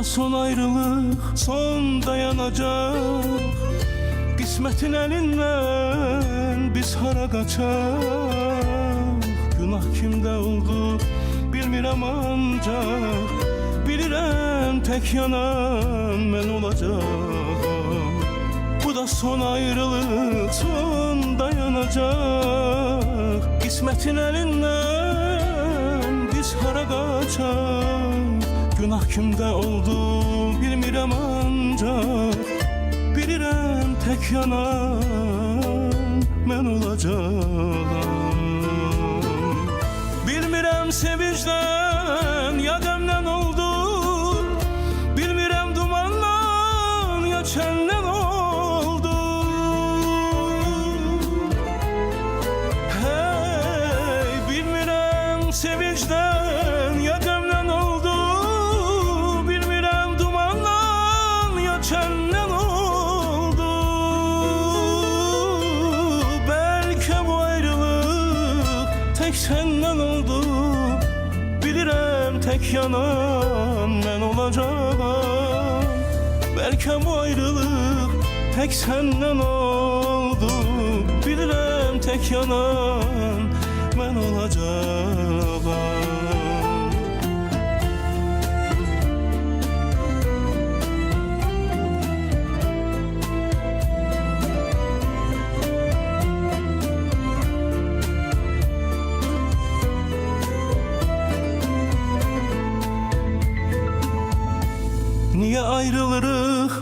son ayrılık, son dayanacak. Kısmetin elinden biz hara kaçak. Günah kimde oldu bilmirəm ancak. Bilirəm tek yanan mən olacağım. Bu da son ayrılık, son dayanacak. Kısmetin elinden biz hara kaçak. Günah kimde oldu bilmirəm ancak. Bilirəm tek yanan mən olacağım. Bilmirəm sevincdən ya qəmdən oldu. Bilmirəm dumandan ya çəndən oldu. Hey, bilmirəm sevincdən ya qəmdən oldu. Bilmirəm dumandan ya çəndən oldu. Belki bu ayrılık tek senden oldu. Bilirəm tek yanan mən olacağım. Belki bu ayrılık tek senden oldu. Bilirəm tek yanan mən olacağım. Niye ayrılırıq,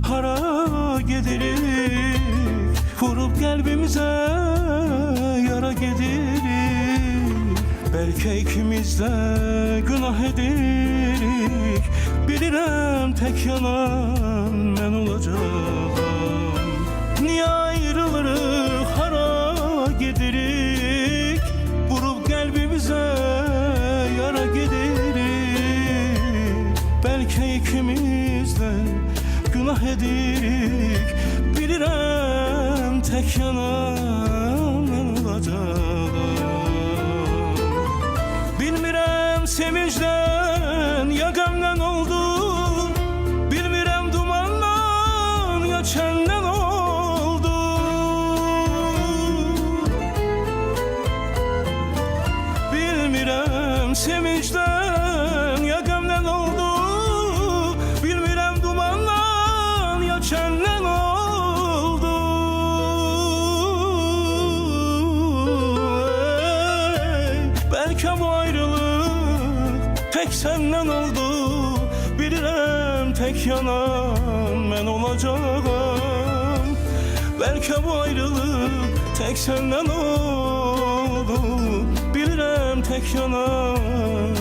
hara gedirik? Vurup kalbimize yara gedirik. Belki ikimiz de günah edirik. Bilirəm tek yanan mən olacağım. Niye ayrılırıq, hara gedirik? Vurup kalbimize yara gedirik. Belki ikimiz de günah edirik. Bilirəm tek yanan mən olacağım. Bilmirəm sevincdən ya qəmdən oldu. Bilmirəm dumandan ya çəndən oldu. Bilmirəm sevincdən ya qəmdən oldu. Bilmirəm dumandan ya çəndən oldu. Belki bu ayrılık tek senden oldu. Bilirəm tek yanan mən olacağım. Belki bu ayrılık tek senden oldu. Bilirəm tek yanan